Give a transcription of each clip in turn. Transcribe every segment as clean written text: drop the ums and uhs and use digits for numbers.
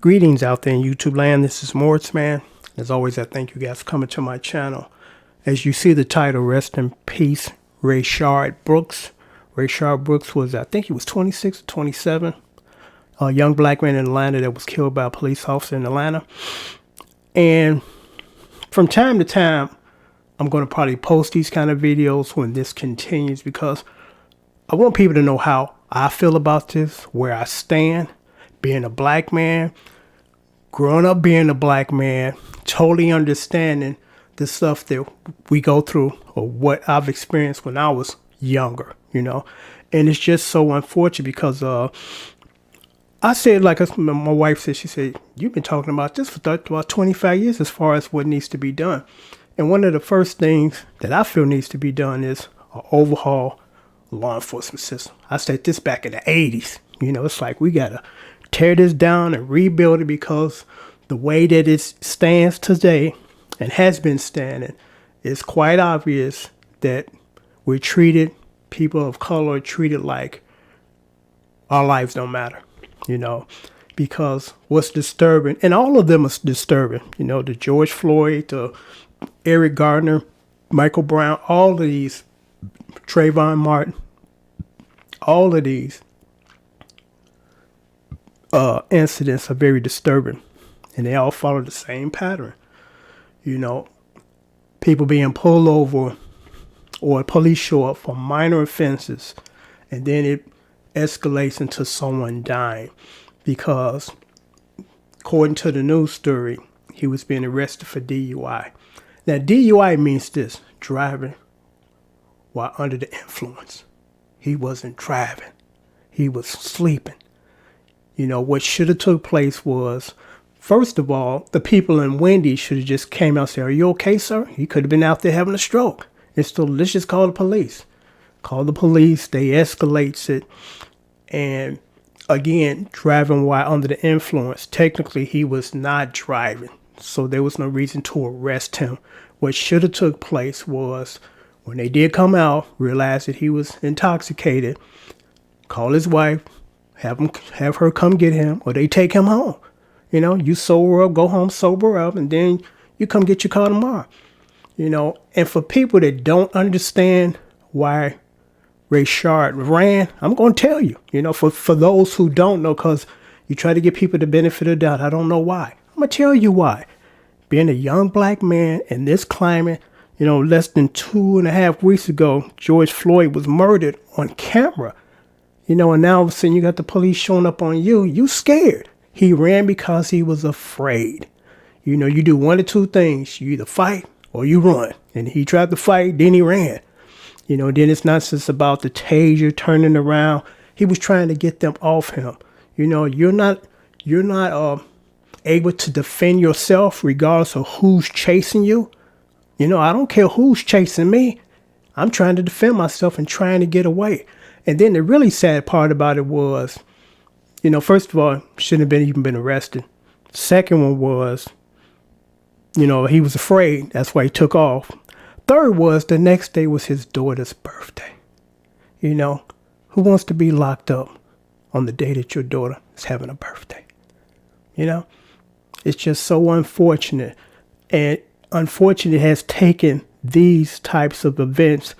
Greetings out there in YouTube land. This is Morris, man. As always, I thank you guys for coming to my channel. As you see the title, rest in peace, Rayshard Brooks. Rayshard Brooks was, I think he was 26 or 27. A young black man in Atlanta that was killed by a police officer in Atlanta. And from time to time, I'm going to probably post these kind of videos when this continues because I want people to know how I feel about this, where I stand, being a black man, growing up being a black man, totally understanding the stuff that we go through or what I've experienced when I was younger, you know. And it's just so unfortunate because I said, like my wife said, she said, you've been talking about this for about 25 years as far as what needs to be done. And one of the first things that I feel needs to be done is an overhaul law enforcement system. I said this back in the 80s. You know, it's like we got to tear this down and rebuild it because the way that it stands today and has been standing, it's quite obvious that we're treated, people of color are treated like our lives don't matter, you know, because what's disturbing, and all of them are disturbing, you know, the George Floyd, the Eric Gardner, Michael Brown, all of these, Trayvon Martin, all of these incidents are very disturbing, and they all follow the same pattern. You know, people being pulled over or police show up for minor offenses, and then it escalates into someone dying because, according to the news story, he was being arrested for DUI. Now, DUI means this: driving while under the influence. He wasn't driving. He was sleeping. You know, what should have took place was, first of all, the people in Wendy's should have just came out and said, are you okay, sir? He could have been out there having a stroke. And so let's just call the police. Call the police. They escalates it. And again, driving while under the influence. Technically, he was not driving. So there was no reason to arrest him. What should have took place was, when they did come out, realized that he was intoxicated, call his wife, have her come get him, or they take him home. You know, you sober up, go home sober up, and then you come get your car tomorrow. You know, and for people that don't understand why Rayshard ran, I'm going to tell you, you know, for those who don't know, because you try to give people the benefit of the doubt, I don't know why. I'm going to tell you why. Being a young black man in this climate, you know, less than 2.5 weeks ago, George Floyd was murdered on camera. You know, and now all of a sudden you got the police showing up on you. You scared. He ran because he was afraid. You know, you do one of two things. You either fight or you run. And he tried to fight, then he ran. You know, then it's not just about the taser turning around. He was trying to get them off him. You know, you're not able to defend yourself regardless of who's chasing you. You know, I don't care who's chasing me. I'm trying to defend myself and trying to get away. And then the really sad part about it was, you know, first of all, shouldn't have even been arrested. Second one was, you know, he was afraid. That's why he took off. Third was, the next day was his daughter's birthday. You know, who wants to be locked up on the day that your daughter is having a birthday? You know, it's just so unfortunate. And unfortunately, it has taken these types of events,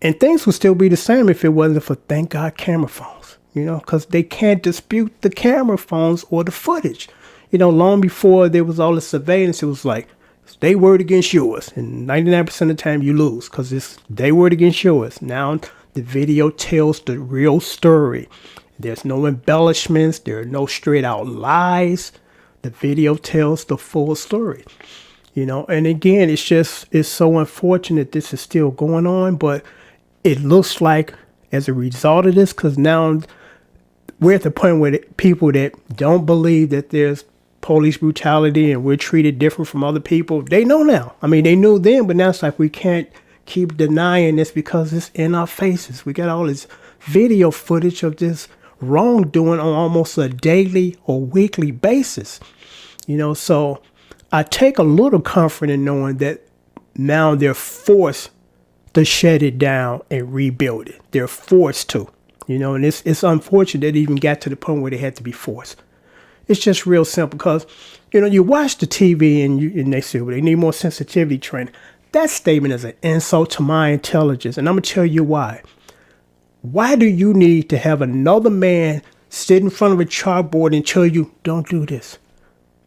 and things would still be the same if it wasn't for, thank God, camera phones, you know, because they can't dispute the camera phones or the footage. You know, long before there was all the surveillance, it was like, it's their word against yours. And 99% of the time you lose because it's their word against yours. Now the video tells the real story. There's no embellishments. There are no straight out lies. The video tells the full story. You know, and again, it's so unfortunate this is still going on, but it looks like as a result of this, because now we're at the point where people that don't believe that there's police brutality and we're treated different from other people, they know now. I mean, they knew then, but now it's like we can't keep denying this because it's in our faces. We got all this video footage of this wrongdoing on almost a daily or weekly basis. You know, so I take a little comfort in knowing that now they're forced to shut it down and rebuild it. They're forced to, you know, and it's unfortunate that it even got to the point where they had to be forced. It's just real simple because, you watch the TV and they say, well, they need more sensitivity training. That statement is an insult to my intelligence. And I'm going to tell you why. Why do you need to have another man sit in front of a chalkboard and tell you, don't do this?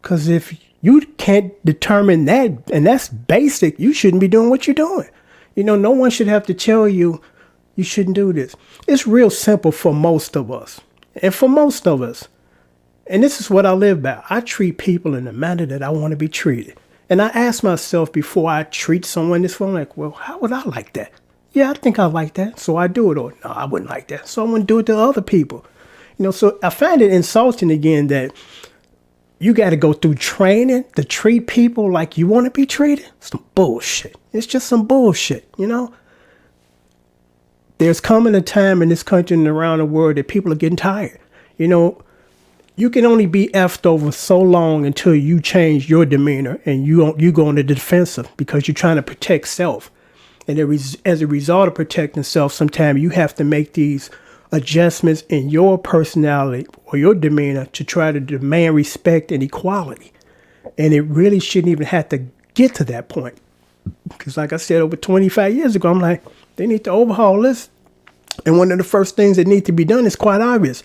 Because if you can't determine that, and that's basic, you shouldn't be doing what you're doing. No one should have to tell you, you shouldn't do this. It's real simple for most of us. And for most of us, and this is what I live by, I treat people in the manner that I want to be treated. And I ask myself before I treat someone this way, I'm like, well, how would I like that? Yeah, I think I like that, so I do it. Or no, I wouldn't like that, so I wouldn't do it to other people. So I find it insulting again that you got to go through training to treat people like you want to be treated. Some bullshit. It's just some bullshit, There's coming a time in this country and around the world that people are getting tired. You can only be effed over so long until you change your demeanor and you go on the defensive because you're trying to protect self. And as a result of protecting self, sometimes you have to make these adjustments in your personality or your demeanor to try to demand respect and equality. And it really shouldn't even have to get to that point. Because like I said, over 25 years ago, I'm like, they need to overhaul this. And one of the first things that need to be done is quite obvious.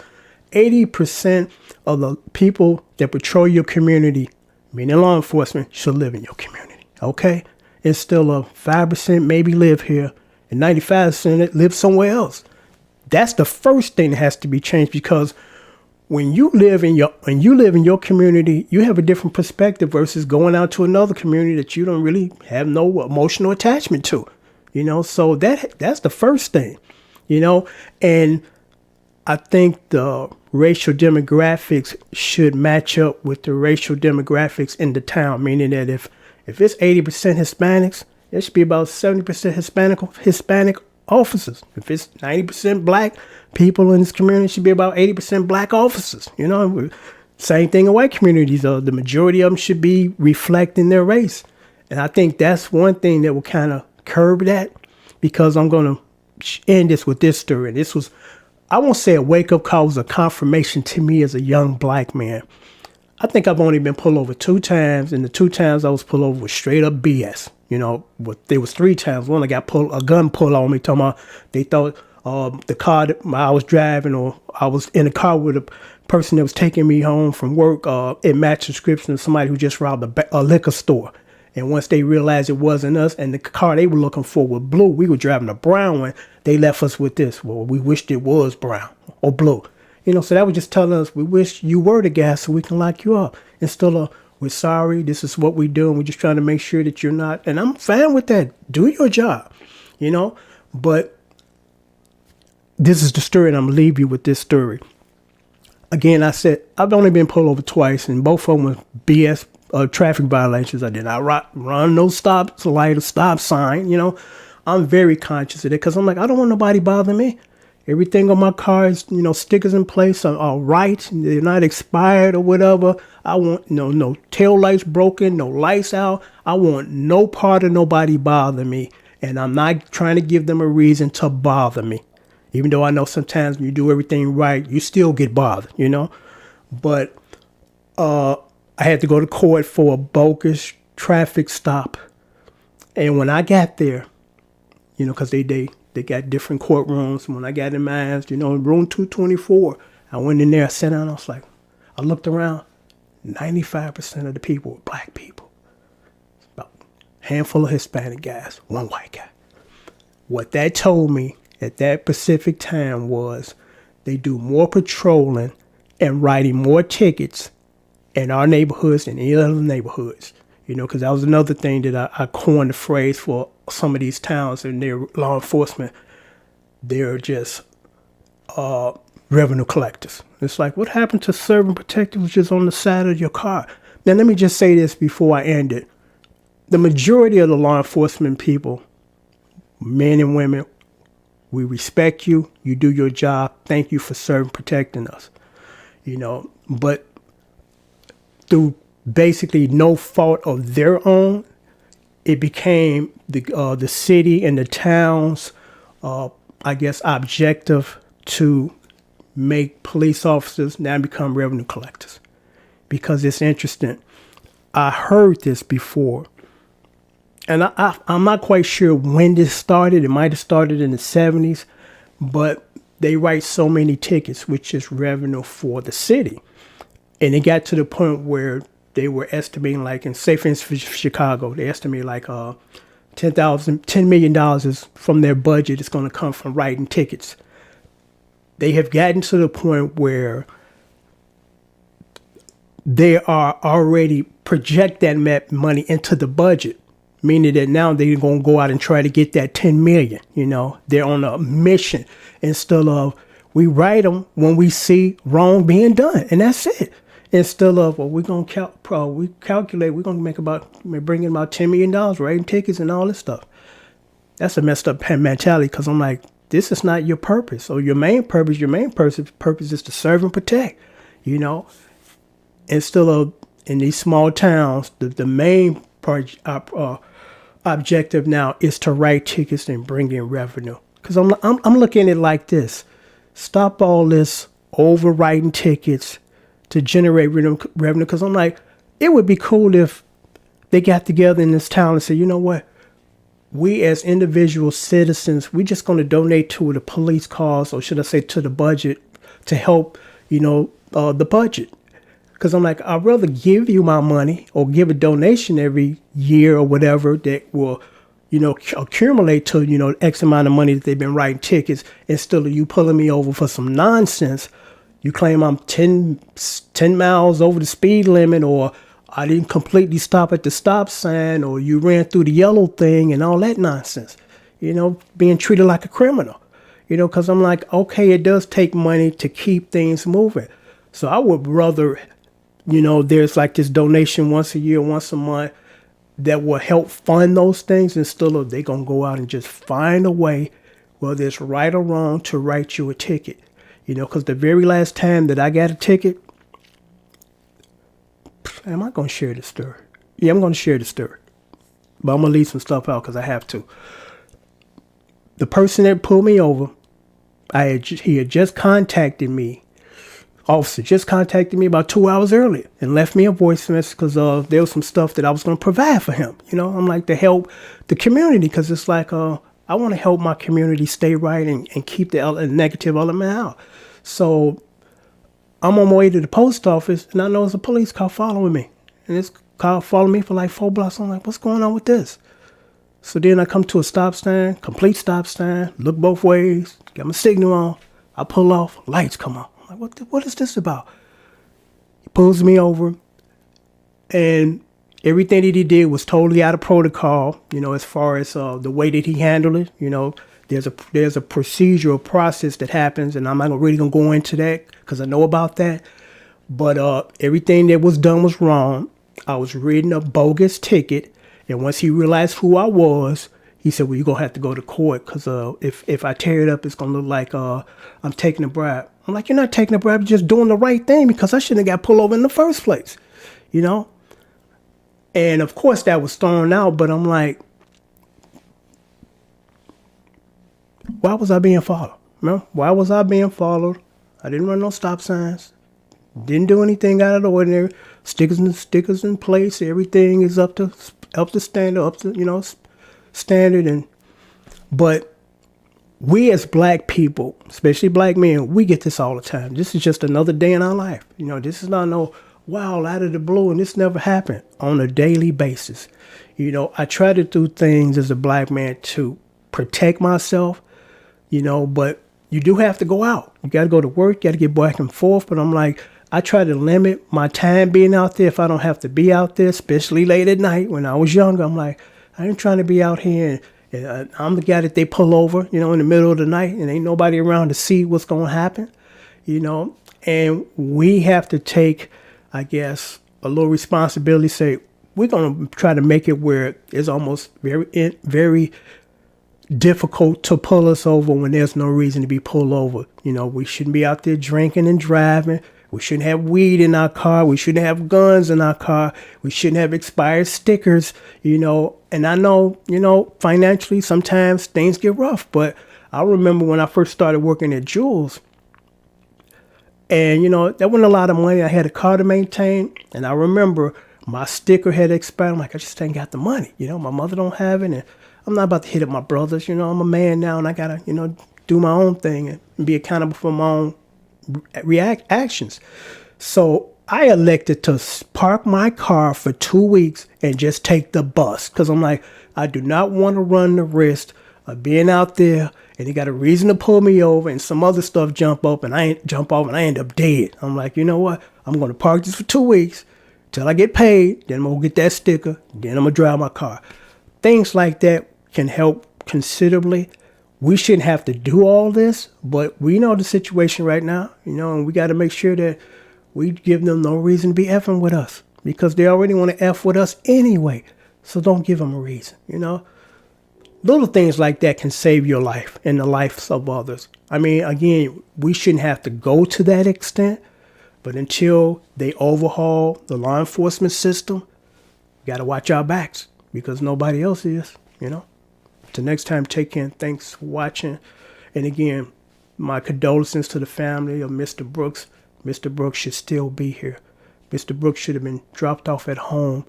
80% of the people that patrol your community, meaning law enforcement, should live in your community. Okay? It's still a 5% maybe live here, and 95% live somewhere else. That's the first thing that has to be changed, because when you live in your community, you have a different perspective versus going out to another community that you don't really have no emotional attachment to. So that's the first thing. And I think the racial demographics should match up with the racial demographics in the town, meaning that if it's 80% Hispanics, there should be about 70% Hispanic officers. If it's 90% black people in this community, it should be about 80% black officers. Same thing in white communities. The majority of them should be reflecting their race. And I think that's one thing that will kind of curb that, because I'm going to end this with this story. This was, I won't say a wake-up call, it was a confirmation to me as a young black man. I think I've only been pulled over 2 times, and the 2 times I was pulled over was straight up BS. But there was 3 times. One, I got a gun pulled on me, talking about they thought the car that I was driving, or I was in a car with a person that was taking me home from work. It matched the description of somebody who just robbed a liquor store. And once they realized it wasn't us, and the car they were looking for was blue, we were driving a brown one, they left us with this. Well, we wished it was brown or blue. So that was just telling us, we wish you were the guy so we can lock you up. Instead of, we're sorry, this is what we do, and we're just trying to make sure that you're not. And I'm fine with that. Do your job, But this is the story, and I'm going to leave you with this story. Again, I said, I've only been pulled over twice, and both of them were BS traffic violations. I did not run no stop light or stop sign. I'm very conscious of it because I'm like, I don't want nobody bothering me. Everything on my car is, stickers in place are right. They're not expired or whatever. I want no tail lights broken, no lights out. I want no part of nobody bothering me. And I'm not trying to give them a reason to bother me. Even though I know sometimes when you do everything right, you still get bothered, But I had to go to court for a bogus traffic stop. And when I got there, because they got different courtrooms. When I got in mine, room 224, I went in there, I sat down, I looked around, 95% of the people were black people. About a handful of Hispanic guys, 1 white guy. What that told me at that specific time was they do more patrolling and writing more tickets in our neighborhoods than any other neighborhoods. Because that was another thing that I coined the phrase for some of these towns and their law enforcement. They're just revenue collectors. It's like, what happened to serving protectors which is on the side of your car? Now, let me just say this before I end it. The majority of the law enforcement people, men and women, we respect you. You do your job. Thank you for serving, protecting us. But through basically no fault of their own, it became the city and the town's, objective to make police officers now become revenue collectors. because it's interesting. I heard this before, and I'm not quite sure when this started. It might have started in the 70s, but they write so many tickets, which is revenue for the city. And it got to the point where they were estimating, like, in, say, for instance, for Chicago, they estimate like $10 million is from their budget. It's going to come from writing tickets. They have gotten to the point where they are already project that money into the budget, meaning that now they're going to go out and try to get that 10 million. They're on a mission instead of we write them when we see wrong being done, and that's it. Instead of, well, we're going to we calculate, we're going to bring in about $10 million writing tickets and all this stuff. That's a messed up mentality, because I'm like, this is not your purpose. Or your main purpose is to serve and protect, Instead of in these small towns, the main objective now is to write tickets and bring in revenue. Because I'm looking at it like this. Stop all this overwriting tickets to generate revenue. Because I'm like, it would be cool if they got together in this town and said, you know what? We as individual citizens, we just going to donate to the police cause, or should I say to the budget, to help, the budget. Because I'm like, I'd rather give you my money or give a donation every year or whatever that will, accumulate to, X amount of money that they've been writing tickets, instead of you pulling me over for some nonsense. You claim I'm 10 miles over the speed limit, or I didn't completely stop at the stop sign, or you ran through the yellow thing and all that nonsense, being treated like a criminal, because I'm like, okay, it does take money to keep things moving. So I would rather, there's like this donation once a year, once a month that will help fund those things, instead of they going to go out and just find a way, whether it's right or wrong, to write you a ticket. Because the very last time that I got a ticket, am I going to share this story? Yeah, I'm going to share the story. But I'm going to leave some stuff out because I have to. The person that pulled me over, he had just contacted me. Officer just contacted me about 2 hours earlier and left me a voice message because there was some stuff that I was going to provide for him. I'm like, to help the community, because it's like, I want to help my community stay right and keep the negative element out. So I'm on my way to the post office, and I know it's a police car following me. And this car followed me for like 4 blocks. I'm like, what's going on with this? So then I come to a stop sign, complete stop sign, look both ways, got my signal on. I pull off, lights come on. I'm like, what is this about? He pulls me over, and everything that he did was totally out of protocol, as far as the way that he handled it. There's a procedural process that happens, and I'm not really going to go into that because I know about that. But everything that was done was wrong. I was reading a bogus ticket, and once he realized who I was, he said, well, you're going to have to go to court because if I tear it up, it's going to look like I'm taking a bribe. I'm like, you're not taking a bribe, you're just doing the right thing, because I shouldn't have got pulled over in the first place, And of course that was thrown out, but I'm like, why was I being followed? Why was I being followed? I didn't run no stop signs. Didn't do anything out of the ordinary. Stickers in place. Everything is up to standard, standard. But we as black people, especially black men, we get this all the time. This is just another day in our life. This is not no wow out of the blue, and this never happened. On a daily basis. I try to do things as a black man to protect myself, but you do have to go out. You got to go to work, you got to get back and forth. But I'm like, I try to limit my time being out there if I don't have to be out there, especially late at night. When I was younger, I'm like, I ain't trying to be out here. And I'm the guy that they pull over, in the middle of the night, and ain't nobody around to see what's going to happen, And we have to take, I guess, a little responsibility, say, we're going to try to make it where it's almost very difficult to pull us over when there's no reason to be pulled over. We shouldn't be out there drinking and driving. We shouldn't have weed in our car. We shouldn't have guns in our car. We shouldn't have expired stickers, And I know, financially, sometimes things get rough. But I remember when I first started working at Jules, And, that wasn't a lot of money. I had a car to maintain. And I remember my sticker had expired. I'm like, I just ain't got the money. My mother don't have it. And I'm not about to hit up my brothers. I'm a man now and I got to, do my own thing and be accountable for my own actions. So I elected to park my car for 2 weeks and just take the bus. Because I'm like, I do not want to run the risk of being out there and they got a reason to pull me over and some other stuff jump off and I end up dead. I'm like, you know what? I'm going to park this for 2 weeks till I get paid. Then I'm going to get that sticker. Then I'm going to drive my car. Things like that can help considerably. We shouldn't have to do all this, but we know the situation right now, and we got to make sure that we give them no reason to be effing with us because they already want to F with us anyway. So don't give them a reason, Little things like that can save your life and the lives of others. I mean, again, we shouldn't have to go to that extent, but until they overhaul the law enforcement system, we got to watch our backs because nobody else is, Till next time, take care and thanks for watching. And again, my condolences to the family of Mr. Brooks. Mr. Brooks should still be here. Mr. Brooks should have been dropped off at home,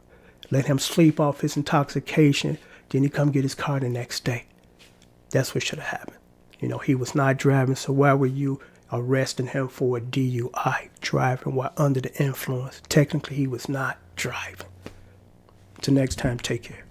let him sleep off his intoxication, then he come get his car the next day. That's what should have happened. He was not driving, so why were you arresting him for a DUI, driving while under the influence? Technically, he was not driving. Till next time, take care.